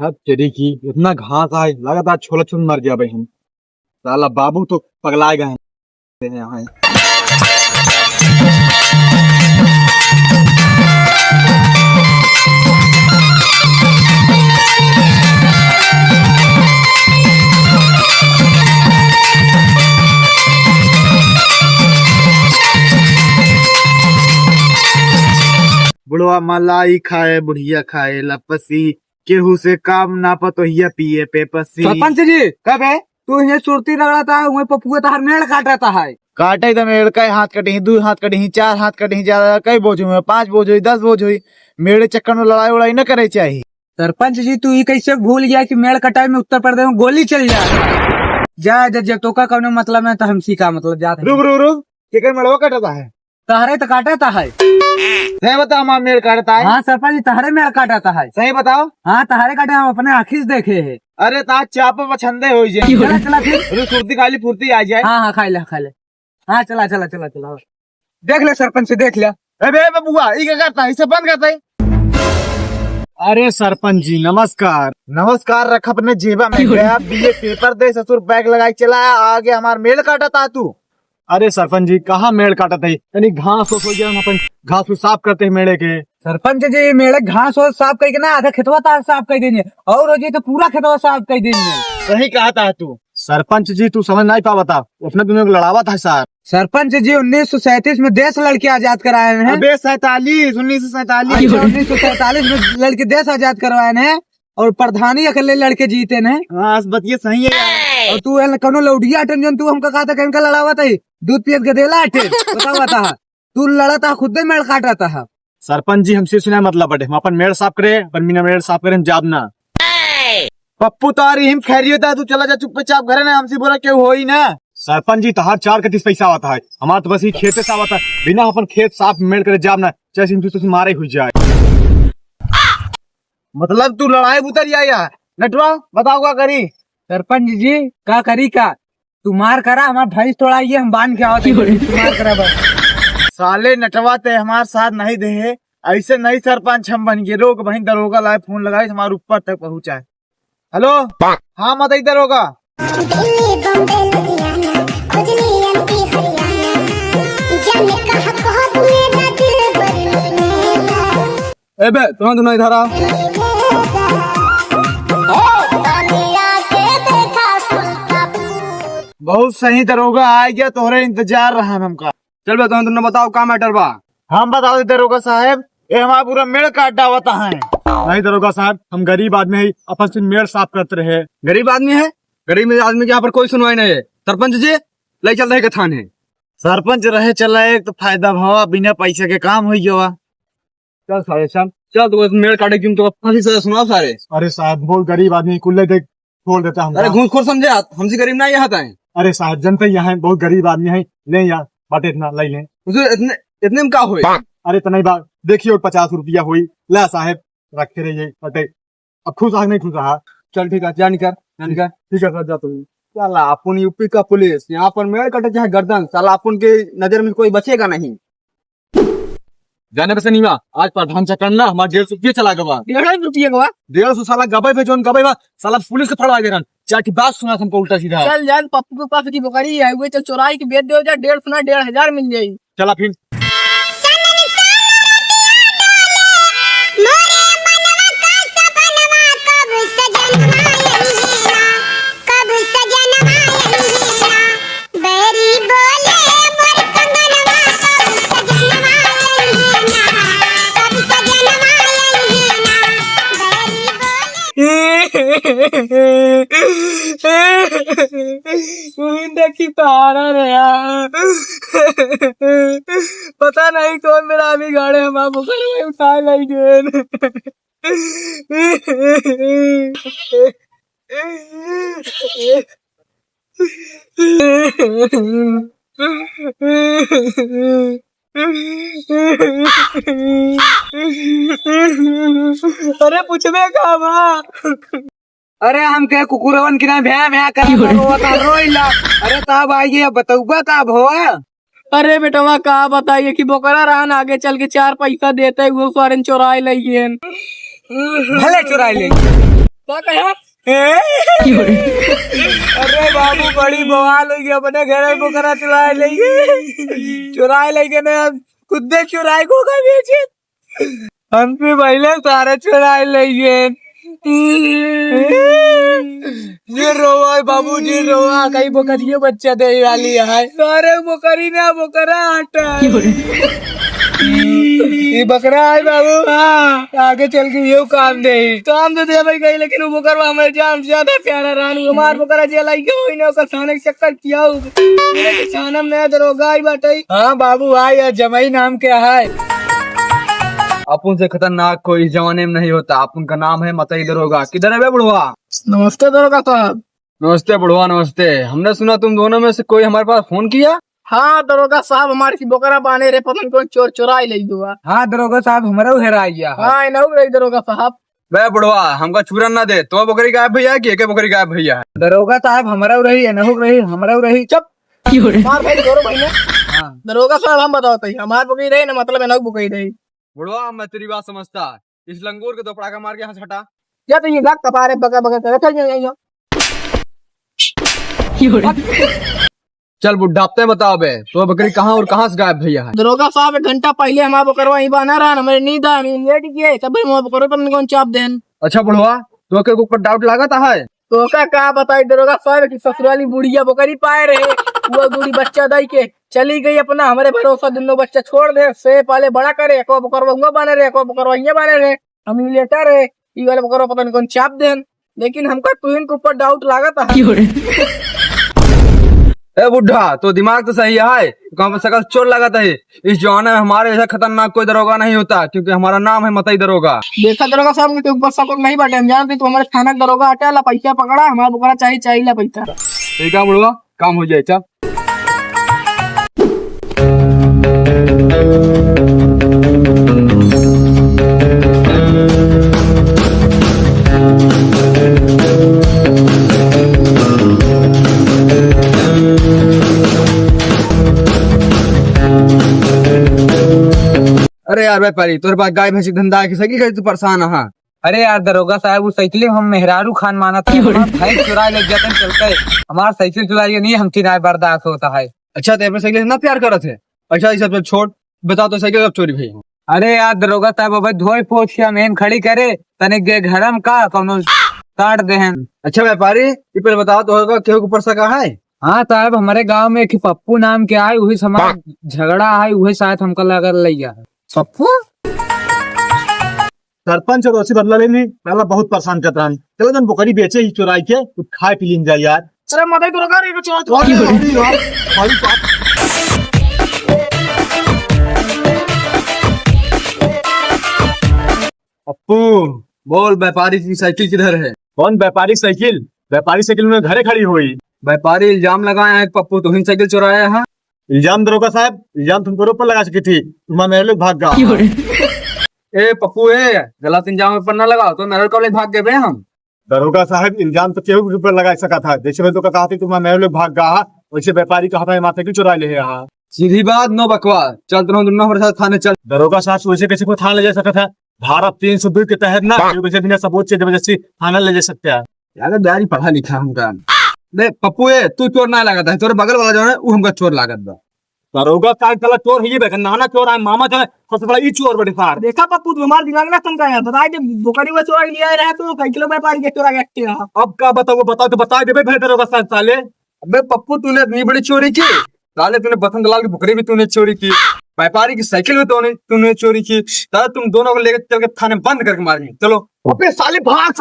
हद तेरी की इतना घास आए लगातार छोला छुन मर गया भाई हम। साला बाबू तो पगला गए हैं यहाँ। बुढ़वा मलाई खाए बुढ़िया खाए लपसी, केहू से काम ना पतोहिया पिए पेपसी। सरपंच जी कब है तू ये सुरती रगड़ता है वही पपुआ तार मेड़ काटता है। काटे तो मेरे कई हाथ कटे, 2 हाथ कटे, 4 हाथ कटे, ज्यादा कई बोझ हुए, 5 बोझ हुई, 10 बोझ हुई। मेरे चक्कर में लड़ाई उड़ाई न करे चाहिए। सरपंच जी तू ये कैसे भूल गया कि मेड़ कटाई में उत्तर प्रदेश में गोली चल जाए। जा जब तो का कौन मतलब है तो हमसी का मतलब जाते। रुक रुक रुक, केकर मेड़वा कटता है? तहरे तो काटता है। सही बताओ, हमारा मेड़ काटता है? हाँ सरपंच जी तहरे मेड़ काटता है। सही बताओ। हाँ तहरे काटे हम अपने आँखी से देखे है। अरे ता चाप पछंदे हो जाए। चला चला फिर सुरती खाली फुर्ती आ जाए। हाँ हाँ खा ले। हाँ चला चला चला चला देख ले सरपंच से देख लिया। अबे बबुआ ये क्या करता है? इसे बंद करता है। अरे सरपंच जी नमस्कार। नमस्कार रख अपने जेबा में। गया बीए पेपर दे ससुर बैग लगाई चला आगे हमार मेल काटा था तू। अरे सरपंच जी कहाँ मेड़ काटा था? यानी घास हो गया, हम अपन घास को साफ करते हैं मेड़े के। सरपंच जी मेरे घास और साफ करके ना आधा खेतवा तार साफ कर देंगे और हो जाए तो पूरा खेतवा साफ कर देंगे। सही कहा था तू। सरपंच जी तू समझ नहीं पावा था, अपने दोनों को लड़ावा था सर। सरपंच जी 1937 में देश लड़के आजाद कराए हैं। अबे 1947 1947 में लड़के देश आजाद करवाए हैं और प्रधानी अकेले लड़के जीते हैं। हाँ बतिये सही है। और तू कौनो लौडिया अटन जो तू हमका कहा था कहीं का लड़ावा था दूध पियत गदेला अटे बतावा था तू लड़ा था खुद मेड़ काटा था। सरपंच जी हमसे सुना मतलब बटे हम अपन मेड़ साफ करे, अपन मीना मेड़ साफ करे, हम जाब ना। पप्पू तारी हिम खैरियत है, तू चला जा चुपचाप घरे ना, हमसे बोला क्यों हो ही ना। सरपंच जी तहार 4 कतीस पैसा आता है, हमारा तो बस ही खेत साफ आता है। बिना अपन खेत साफ मेड़ करे जाब ना, चाहे तुम मारे हुई जाए। मतलब तू लड़ाई उतर आया नटवा, बताओ क्या करी? सरपंच जी का करी का तू मार करा हमारा भैंस तोड़ाइए हम बांध के आवते मार करा बस। साले नटवा ते हमारे साथ नहीं दे है, ऐसे नहीं सरपंच हम बन गए। रोक वहीं दरोगा लाए फोन लगाए हमारे ऊपर तक पहुंचा है। हेलो हाँ मत इधर होगा। एबे तुम इधर आओ। बहुत सही दरोगा आ गया, तोहरे इंतजार रहा हमका। चल बे तुम बताओ का मैटर बा। हम बता दे दरोगा साहब, ये हमारा पूरा मेड़ काट डावता है। नहीं दरोगा साहब, हम गरीब आदमी है, अपन से मेड़ साफ करते रहे। गरीब आदमी है, गरीब आदमी के यहाँ पर कोई सुनवाई नहीं है। सरपंच जी ले चल रहे के थाने। सरपंच रहे चला एक तो फायदा भावा, बिना पैसे के काम हो गया। चल सारे शाम चल तो मेड़ काटे क्यों तो फांसी सजा सुनाओ सारे। अरे साहब बहुत गरीब आदमी कुल्ले देख छोड़ देता हम। अरे घूसखोर समझे हमसे गरीब ना यहाँ है। अरे साहब जनता यहाँ बहुत गरीब आदमी है, ले यार बाटे इतना ले लें। इतने इतने में क्या हुए? अरे इतना ही बात देखिए, 50 रुपया हुई ला साहब रखे रहिए बटे। अब खुश आ नहीं खुश रहा। चल ठीक है जान कर ठीक है सर जा तू। साला अपन यूपी का पुलिस यहाँ पर मेड़ कटे चाहे गर्दन, साला अपन के नजर में कोई बचेगा नहीं। जाने बसे नहीं आज प्रधान चक्कर ना हमारा 150 रुपये चला गवा। 150 रुपये गवा 150 साला गवाई भेजो गवाई बा साला पुलिस के फड़वा दे रहा। चार की बात सुना हमको उल्टा सीधा। चल जान पप्पू के पास की बकरी है वो चल चुराई के बेच दे जा 150 मिल जाएगी। चला फिर देखी पहाड़ा रे यार, पता नहीं कौन मेरा अभी गाड़े हम में उठा लेंगे। अरे पूछबे का बा? अरे हम के कुकुरवन की ना भैया भैया कर रोइला। अरे तब आइए बताऊबा का भोआ। अरे बेटवा का बताइए कि बोकरा रहन आगे चल के 4 पैसा देते हुए फौरन चुराए लेंगे। भले चुराई ले क्या कहा? अरे बाबू बड़ी बवाल हो गई, अपने घर में बकरा चुराए लेंगे ना, खुद चुराए को बेचे हम भी पहले सारे चुराए लेंगे। ये रोवा बाबू जी रोवा, कई बकरियों बच्चा दे वाली है, सारे बकरी ना बकरा हटा ये बकरा है बाबू। हाँ आगे चल के ये काम तो दे भाई गई, लेकिन वो बकरा हमें जान से ज्यादा प्यारा रानू हमार बकरा जेलाई के होई ना ओकर थाने के चक्कर किया हो मेरे सानम ने दरोगा आई बाटे। हाँ बाबू आई जमाई नाम के है। अपन से खतरनाक कोई इस जमाने में नहीं होता। अपन का नाम है मतई दरोगा। किधर है बे बुढ़वा? नमस्ते दरोगा साहब। नमस्ते बुढ़वा नमस्ते। हमने सुना तुम दोनों में से कोई हमारे पास फोन किया। हाँ दरोगा साहब, हमारी सी बोकरा बाने रे, पता नहीं कौन चोर चुराई ले दुआ। हाँ दरोगा साहब हमारा हेरा गया। हाँ इनहु रही दरोगा साहब। बे बुढ़वा हमका चूरन ना दे, तो बकरी गायब भैया की एक बकरी गायब भैया है। दरोगा साहब हमारा रही नहुक रही हमारा रही। चुप मार भाई दोनों भाई ने। दरोगा साहब हम बताओ तई हमार बुकई रही ना, मतलब इनहु बुकई रही। बुढ़वा मैं तेरी बात समझता, इस लंगूर के दो पड़ाका मार के यहाँ से हटा। या तो ये गाक कपारे बका बका कर रखा जाए। चल बुढ़ा आपते बताओ बे, तो बकरी कहाँ और कहाँ से गायब भैया है? दरोगा साहब 1 घंटा पहले हमारा बकरवा ही बना रहा, हमारे नींद आ लेट गए, तब हमारा बकरवा पर कौन चाप देन। अच्छा बुढ़वा तो के ऊपर डाउट लगाता है? तो क्या बताई दरोगा साहब की ससुराली बुढ़िया बकरी पाए रहे, वो बूढ़ी बच्चा दई के चली गई अपना हमारे भरोसा, दोनों बच्चा छोड़ दे से पहले बड़ा करे, एको बकरवा बने रहे, एको बकरवा बने रहे, हम लेटर है ये वाले बकरवा पता नहीं कौन चाप देन, लेकिन हमका तुहिन के ऊपर डाउट लागत है। ए बुढ़ा तो दिमाग तो सही है, कहाँ पर सकल चोर लगाता है। इस जमाने में हमारे ऐसा खतरनाक कोई दरोगा नहीं होता, क्योंकि हमारा नाम है मतई दरोगा। देखा दरोगा साहब के ऊपर सब नहीं बांटे, हम जानते तो हमारे थाना दरोगा हटा ला पैसा पकड़ा, हमारा बकरा चाहिए ला पैसा। ठीक है बुढ़वा काम हो जाए। चल अरे यार व्यापारी तोरे पास गाय भैंस धंधा है कि सगी तू परेशान है? अरे यार दरोगा साहब वो साइकिल हम मेहरारू खान माना था, भाई चुरा ले जाते चलते हमारा साइकिल चुराइए नहीं, हम चिराए बर्दाश्त होता है। अच्छा तो साइकिल इतना प्यार करत है? अच्छा इस सब छोड़ बता, तो साइकिल कब चोरी भई? अरे यार दरोगा साहब अब धोई पोछ के मेन खड़ी करे तने गे घरम का कौनो काट दे हैं। अच्छा व्यापारी ये पहले बताओ तो केहू के परसा का है? हाँ साहब हमारे गांव में एक पप्पू नाम के आए, वही समाज झगड़ा है, वही शायद हमको लगा लिया है। पप्पू सरपंच और उसी बदला लेने पहला बहुत परेशान करता है। चलो जन बकरी बेचे ही चुराई के तो खाए पी लीन जाए यार। अरे मदई दरोगा रे चोर पप्पू बोल व्यापारी की साइकिल किधर है? कौन व्यापारी साइकिल? व्यापारी साइकिल में घरे खड़ी हुई। व्यापारी इल्जाम लगाया है पप्पू तो ही साइकिल चुराया है। इल्जाम दरोगा साहब, इल्जाम तुमको ऊपर लगा सकी थी, तुम्हारा मेरे लोग भाग गया। ए पप्पू ए गलत इल्जाम पर न लगाओ तो मेरे को भाग गए हम। दरोगा साहब इल्जाम तो केहू के ऊपर लगा सका था, जैसे तो कहा थी तुम्हारा मेरे लोग भाग गया, वैसे व्यापारी का हमारे माथे की चुरा ले रहा। सीधी बात नो बकवास, चल तुम दोनों हमारे साथ थाने चल। दरोगा साहब वैसे कैसे को थाने ले जा सकता था? धारा 302 के तहत ना वैसे बिना सबूत से जबरदस्ती थाना ले जा सकते हैं। यार दारी पढ़ा लिखा हमका। देख पप्पू ए तू चोर ना लागत है, तोरे बगल वाला जो है वो हमका चोर लागत बा। दरोगा साहब चला चोर ही बेकन नाना चोर है, मामा जो है सबसे बड़ा ई चोर बड़े सार। देखा पप्पू तुम्हारा दिमाग ना तंग है, बताए जब बकरी वो चोरा लिया रहा तो कई किलो व्यापारी के चोरा गए। अब का बताओ तो बता दे भाई दरोगा साहब साले। अबे पप्पू तूने इतनी बड़ी चोरी की साले, तूने बसंत लाल की बकरी भी तूने चोरी की, व्यापारी की साइकिल भी तूने चोरी की, तुम दोनों को लेकर चल के थाने बंद करके मारेंगे। चलो अबे साले भाग